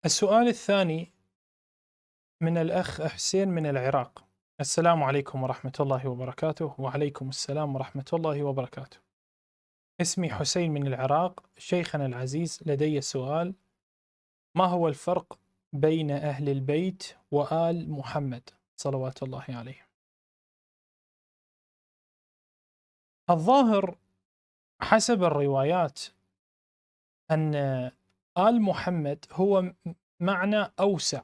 السؤال الثاني من الأخ حسين من العراق. السلام عليكم ورحمة الله وبركاته. وعليكم السلام ورحمة الله وبركاته. اسمي حسين من العراق. شيخنا العزيز، لدي سؤال: ما هو الفرق بين أهل البيت وآل محمد صلوات الله عليه؟ الظاهر حسب الروايات أن آل محمد هو معنى أوسع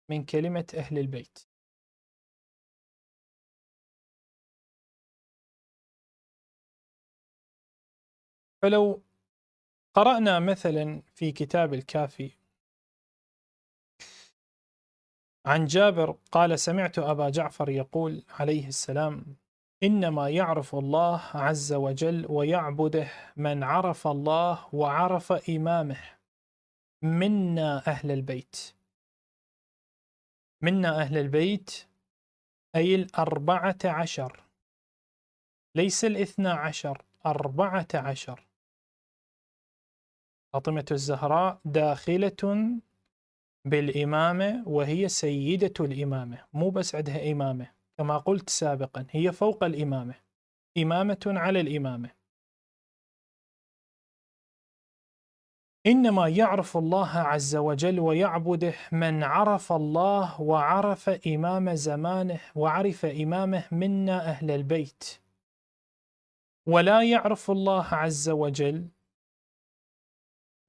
من كلمة أهل البيت. فلو قرأنا مثلا في كتاب الكافي عن جابر قال: سمعت أبا جعفر يقول عليه السلام: إنما يعرف الله عز وجل ويعبده من عرف الله وعرف إمامه منا أهل البيت. منا أهل البيت أي 14، ليس 12، 14. فاطمة الزهراء داخلة بالإمامة وهي سيدة الإمامة، مو بس عندها إمامة، كما قلت سابقا هي فوق الإمامة، إمامة على الإمامة. إنما يعرف الله عز وجل ويعبده من عرف الله وعرف إمام زمانه وعرف إمامه منا أهل البيت، ولا يعرف الله عز وجل،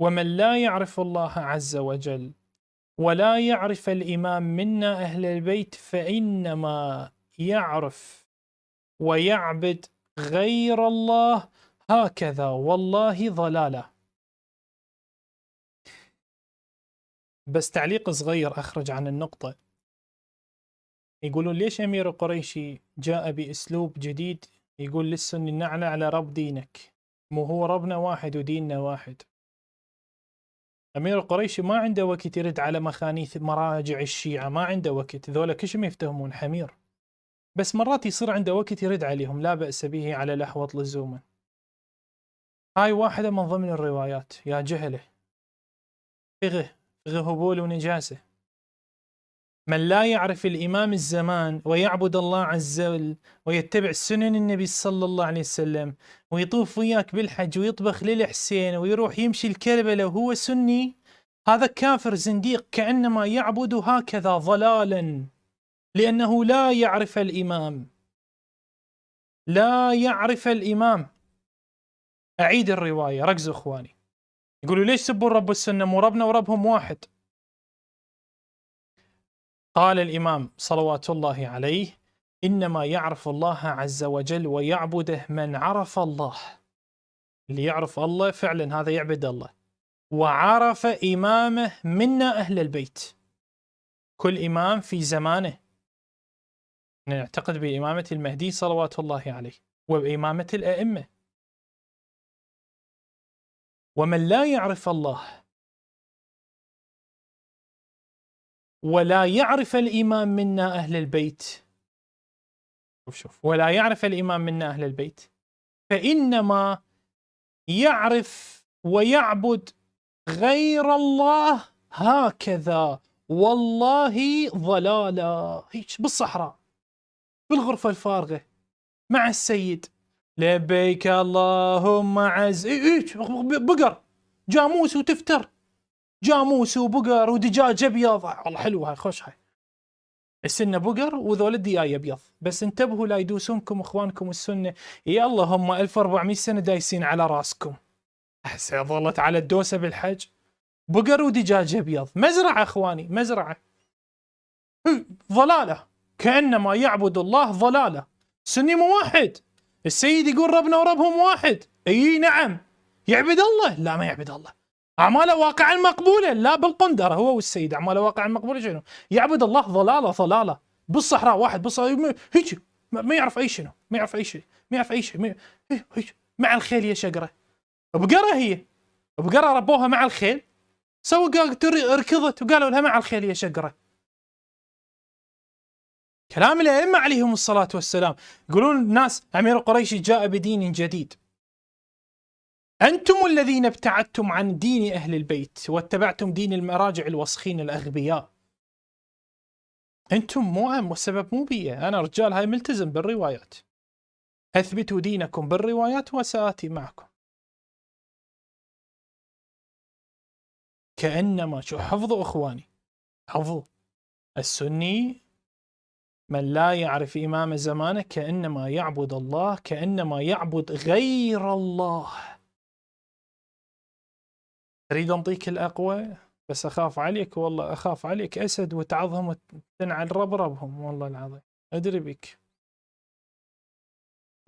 ومن لا يعرف الله عز وجل ولا يعرف الإمام منا أهل البيت فإنما يعرف ويعبد غير الله، هكذا والله ضلالة. بس تعليق صغير أخرج عن النقطة. يقولون ليش أمير القريشي جاء بأسلوب جديد يقول للسني نعلى على رب دينك، مو هو ربنا واحد وديننا واحد. أمير القريشي ما عنده وقت يرد على مخانيث مراجع الشيعة، ما عنده وقت، ذولا كشم يفتهمون حمير، بس مرات يصير عنده وقت يرد عليهم، لا بأس به على الأحوط لزوما. هاي واحدة من ضمن الروايات. يا جهله، فغه هبول ونجاسة. من لا يعرف الإمام الزمان ويعبد الله عز وجل ويتبع سنن النبي صلى الله عليه وسلم ويطوف وياك بالحج ويطبخ للحسين ويروح يمشي الكربلة وهو سني، هذا كافر زنديق، كأنما يعبد هكذا ضلالا، لأنه لا يعرف الإمام، لا يعرف الإمام. أعيد الرواية، ركزوا إخواني. يقولوا ليش سبوا رب السنة، مو ربنا وربهم واحد. قال الإمام صلوات الله عليه: إنما يعرف الله عز وجل ويعبده من عرف الله. اللي يعرف الله فعلا هذا يعبد الله، وعرف إمامه منا أهل البيت. كل إمام في زمانه، نعتقد بإمامة المهدي صلوات الله عليه وبإمامة الأئمة. ومن لا يعرف الله ولا يعرف الإمام منا أهل البيت، شوف، ولا يعرف الإمام منا أهل البيت فإنما يعرف ويعبد غير الله، هكذا والله ضلالة. هيك بالصحراء بالغرفة الفارغة مع السيد، لبيك اللهم عز، هيك بقر، جاموس وتفتر، جاموس وبقر ودجاج ابيض. والله حلوه هاي، خوش هاي. السنه بقر وذول الدياي ابيض، بس انتبهوا لا يدوسونكم اخوانكم السنه. يا الله هم 1400 سنه دايسين على راسكم، هسه ظلت على الدوسه بالحج. بقر ودجاج ابيض، مزرعه اخواني، مزرعه. ضلاله، كانما يعبد الله ضلاله. سني مو واحد. السيد يقول ربنا وربهم واحد، اي نعم. يعبد الله؟ لا ما يعبد الله. اعماله واقعا مقبوله؟ لا بالقندره هو والسيد اعماله واقعا مقبوله. شنو يعبد الله؟ ضلاله ضلاله. بالصحراء واحد بالصحراء هيك ما يعرف اي شنو، ما يعرف اي شيء، ما يعرف اي شيء، هيك مع الخيل يا شقره. بقره هي، بقره ربوها مع الخيل، ركضت وقالوا لها مع الخيل يا شقره. كلام الائمه عليهم الصلاه والسلام. يقولون الناس امير قريش جاء بدين جديد. أنتم الذين ابتعدتم عن دين أهل البيت واتبعتم دين المراجع الوسخين الأغبياء. أنتم مو السبب، مو بي أنا رجال، هاي ملتزم بالروايات. أثبتوا دينكم بالروايات وسآتي معكم. كأنما شو، حفظوا إخواني، حفظوا. السني من لا يعرف إمام زمانه كأنما يعبد الله، كأنما يعبد غير الله. أريد أنطيك الأقوى، بس أخاف عليك، والله أخاف عليك أسد وتعظهم وتنعل ربربهم، والله العظيم أدري بك.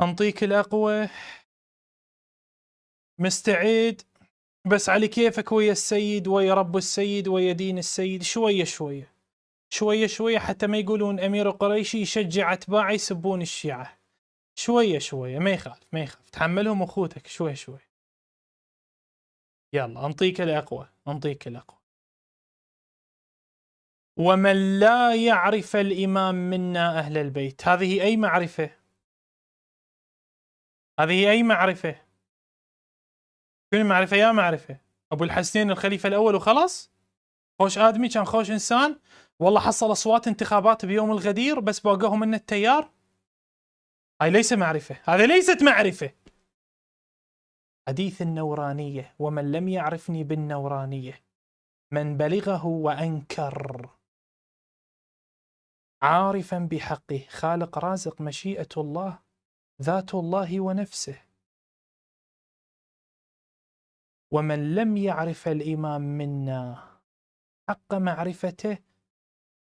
أنطيك الأقوى، مستعد، بس على كيفك ويا السيد ويا رب السيد ويا دين السيد، شوية شوية شوية شوية، حتى ما يقولون أمير قريشي يشجع أتباعه يسبون الشيعة. شوية شوية، ما يخالف ما يخالف، تحملهم أخوتك شوي شوي. يلا أنطيك الأقوى، أنطيك الأقوى. ومن لا يعرف الإمام منا أهل البيت، هذه أي معرفة؟ هذه أي معرفة؟ كل معرفة يا معرفة أبو الحسنين الخليفة الأول وخلاص؟ خوش آدمي كان خوش إنسان، والله حصل أصوات انتخابات بيوم الغدير بس باقوه من التيار. هاي ليس معرفة، هذه ليست معرفة. حديث النورانية، ومن لم يعرفني بالنورانية من بلغه وأنكر عارفا بحقه، خالق رازق مشيئة الله ذات الله ونفسه. ومن لم يعرف الإمام منا حق معرفته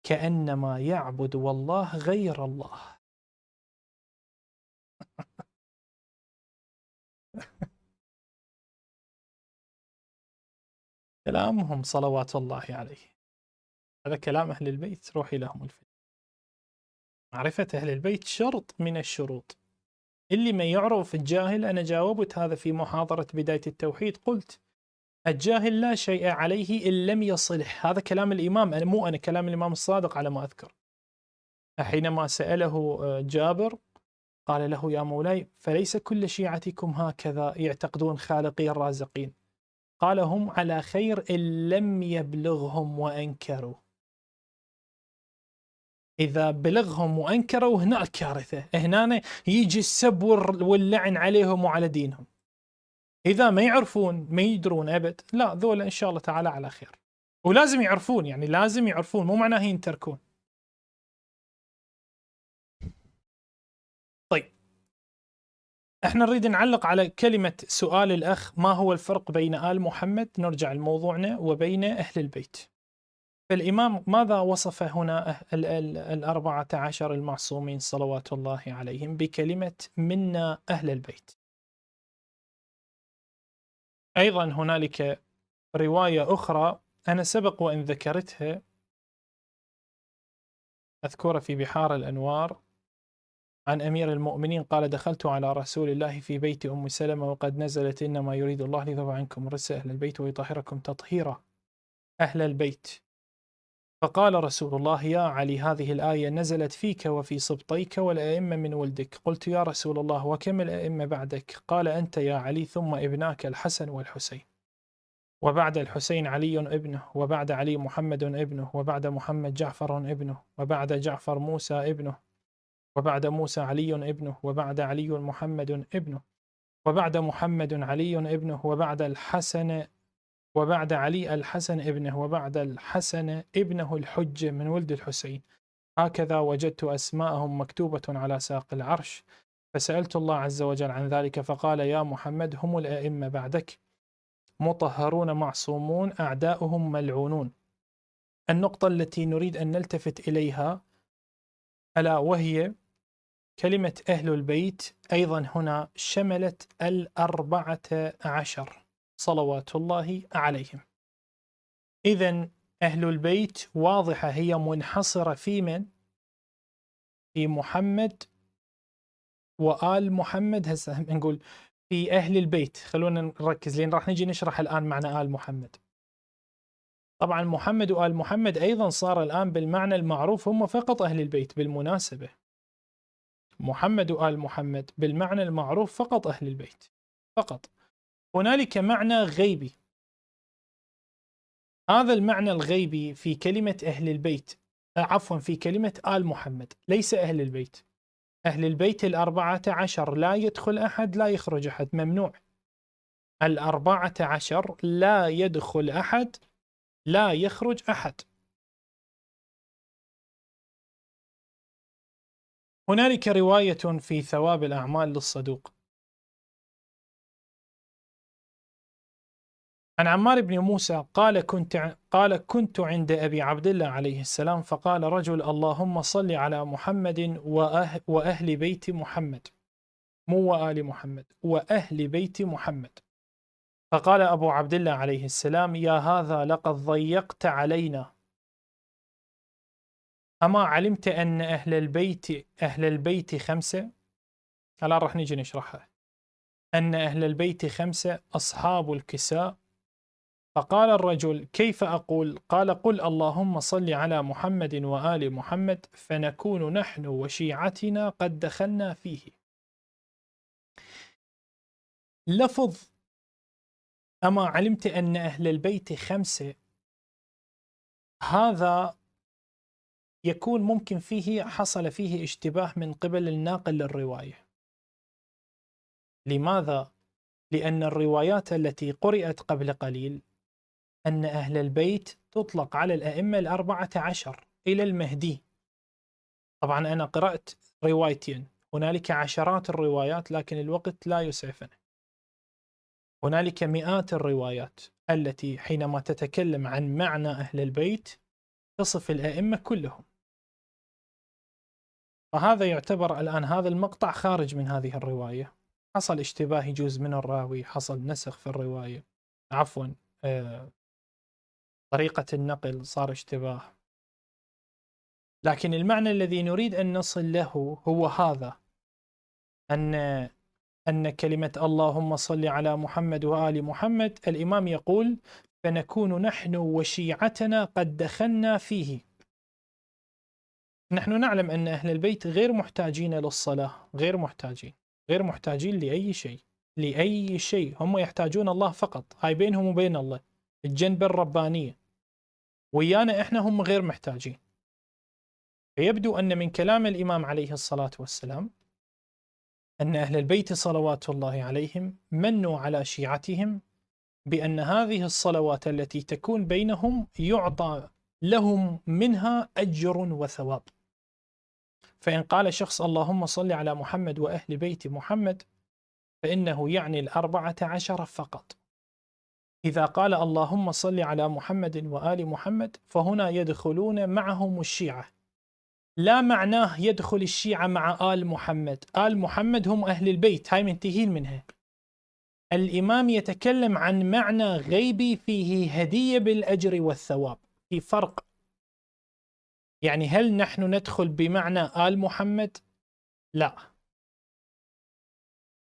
كأنما يعبد والله غير الله. كلامهم صلوات الله عليه، هذا كلام أهل البيت، روحي لهم الفيلم. معرفة أهل البيت شرط من الشروط. اللي ما يعرف الجاهل، أنا جاوبت هذا في محاضرة بداية التوحيد، قلت الجاهل لا شيء عليه إن لم يصلح. هذا كلام الإمام، أنا مو أنا، كلام الإمام الصادق على ما أذكر. حينما سأله جابر قال له يا مولاي فليس كل شيعتكم هكذا يعتقدون خالقي الرازقين؟ قال هم على خير إن لم يبلغهم وأنكروا. إذا بلغهم وأنكروا هنا الكارثة، هنا يجي السب واللعن عليهم وعلى دينهم. إذا ما يعرفون ما يدرون أبد، لا ذولا إن شاء الله تعالى على خير. ولازم يعرفون، يعني لازم يعرفون، مو معناه ينتركون. طيب احنا نريد نعلق على كلمة سؤال الأخ، ما هو الفرق بين آل محمد، نرجع لموضوعنا، وبين أهل البيت. فالإمام ماذا وصف هنا الأربعة عشر المعصومين صلوات الله عليهم بكلمة منا أهل البيت؟ أيضا هنالك رواية أخرى أنا سبق وإن ذكرتها، أذكر في بحار الأنوار، عن أمير المؤمنين قال دخلت على رسول الله في بيت أم سلمة وقد نزلت إنما يريد الله ليذهب عنكم الرجس أهل البيت ويطهركم تطهيرا أهل البيت. فقال رسول الله يا علي هذه الآية نزلت فيك وفي سبطيك والأئمة من ولدك. قلت يا رسول الله وكم الأئمة بعدك؟ قال أنت يا علي ثم ابناك الحسن والحسين، وبعد الحسين علي ابنه، وبعد علي محمد ابنه، وبعد محمد جعفر ابنه، وبعد جعفر موسى ابنه، وبعد موسى علي ابنه، وبعد علي محمد ابنه، وبعد محمد علي ابنه، وبعد الحسن، وبعد علي الحسن ابنه، وبعد الحسن ابنه الحجة من ولد الحسين. هكذا وجدت أسماءهم مكتوبة على ساق العرش. فسألت الله عز وجل عن ذلك فقال يا محمد هم الأئمة بعدك مطهرون معصومون أعداؤهم ملعونون. النقطة التي نريد أن نلتفت إليها ألا وهي كلمة أهل البيت أيضا هنا شملت الأربعة عشر صلوات الله عليهم. إذن أهل البيت واضحة هي منحصرة في من؟ في محمد وآل محمد. هسه نقول في أهل البيت، خلونا نركز لين راح نجي نشرح الآن معنى آل محمد. طبعا محمد وآل محمد أيضا صار الآن بالمعنى المعروف هم فقط أهل البيت. بالمناسبة محمد وآل محمد بالمعنى المعروف فقط أهل البيت فقط. هنالك معنى غيبي، هذا المعنى الغيبي في كلمة أهل البيت، عفوا في كلمة آل محمد، ليس أهل البيت. أهل البيت 14 لا يدخل أحد لا يخرج أحد، ممنوع. 14 لا يدخل أحد لا يخرج أحد. هنالك رواية في ثواب الأعمال للصدوق عن عمار بن موسى قال كنت عند أبي عبد الله عليه السلام فقال رجل اللهم صل على محمد وأهل بيت محمد، مو وآل محمد، وأهل بيت محمد. فقال أبو عبد الله عليه السلام يا هذا لقد ضيقت علينا، أما علمت أن أهل البيت 5؟ الآن راح نيجي نشرحها. أن أهل البيت 5 أصحاب الكساء. فقال الرجل كيف أقول؟ قال قل اللهم صل على محمد وآل محمد فنكون نحن وشيعتنا قد دخلنا فيه. لفظ أما علمت أن أهل البيت 5، هذا يكون ممكن فيه حصل فيه اشتباه من قبل الناقل للرواية. لماذا؟ لأن الروايات التي قرأت قبل قليل أن أهل البيت تطلق على الأئمة 14 إلى المهدي. طبعا أنا قرأت روايتين، هنالك عشرات الروايات لكن الوقت لا يسعفنا. هنالك مئات الروايات التي حينما تتكلم عن معنى أهل البيت تصف الأئمة كلهم. فهذا يعتبر الآن هذا المقطع خارج من هذه الرواية، حصل اشتباه يجوز من الراوي، حصل نسخ في الرواية، عفوا طريقة النقل صار اشتباه. لكن المعنى الذي نريد أن نصل له هو هذا، أن كلمة اللهم صل على محمد وآل محمد الإمام يقول فنكون نحن وشيعتنا قد دخلنا فيه. نحن نعلم أن أهل البيت غير محتاجين للصلاة، غير محتاجين لأي شيء، هم يحتاجون الله فقط، هاي بينهم وبين الله الجنبة الربانية، ويانا إحنا هم غير محتاجين. فيبدو أن من كلام الإمام عليه الصلاة والسلام أن أهل البيت صلوات الله عليهم منوا على شيعتهم بأن هذه الصلوات التي تكون بينهم يعطى لهم منها أجر وثواب. فإن قال شخص اللهم صل على محمد وأهل بيت محمد فإنه يعني 14 فقط. إذا قال اللهم صل على محمد وآل محمد فهنا يدخلون معهم الشيعة، لا معناه يدخل الشيعة مع آل محمد. آل محمد هم أهل البيت، هاي منتهين منها. الإمام يتكلم عن معنى غيبي فيه هدية بالأجر والثواب، في فرق. يعني هل نحن ندخل بمعنى آل محمد؟ لا.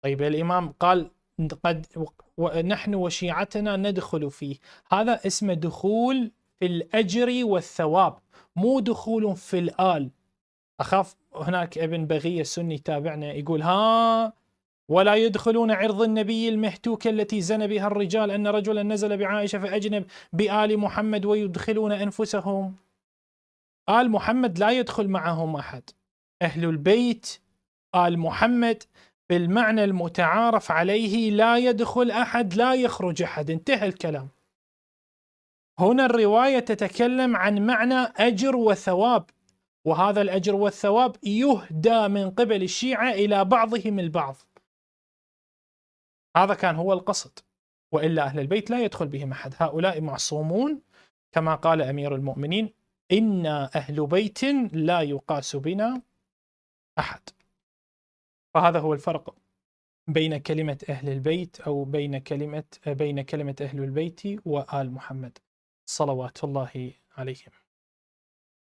طيب الإمام قال قد نحن وشيعتنا ندخل فيه، هذا اسمه دخول في الأجر والثواب، مو دخول في الآل. أخاف هناك ابن بغية السني تابعنا يقول ولا يدخلون عرض النبي المهتوكة التي زنى بها الرجال أن رجلا نزل بعائشة فأجنب بآل محمد ويدخلون أنفسهم. آل محمد لا يدخل معهم أحد، أهل البيت آل محمد بالمعنى المتعارف عليه لا يدخل أحد لا يخرج أحد، انتهى الكلام. هنا الرواية تتكلم عن معنى أجر وثواب، وهذا الأجر والثواب يهدى من قبل الشيعة إلى بعضهم البعض. هذا كان هو القصد، وإلا أهل البيت لا يدخل بهم أحد، هؤلاء معصومون كما قال أمير المؤمنين إنا أهل بيت لا يقاس بنا أحد. فهذا هو الفرق بين كلمة أهل البيت أو بين كلمة أهل البيت وآل محمد صلوات الله عليهم.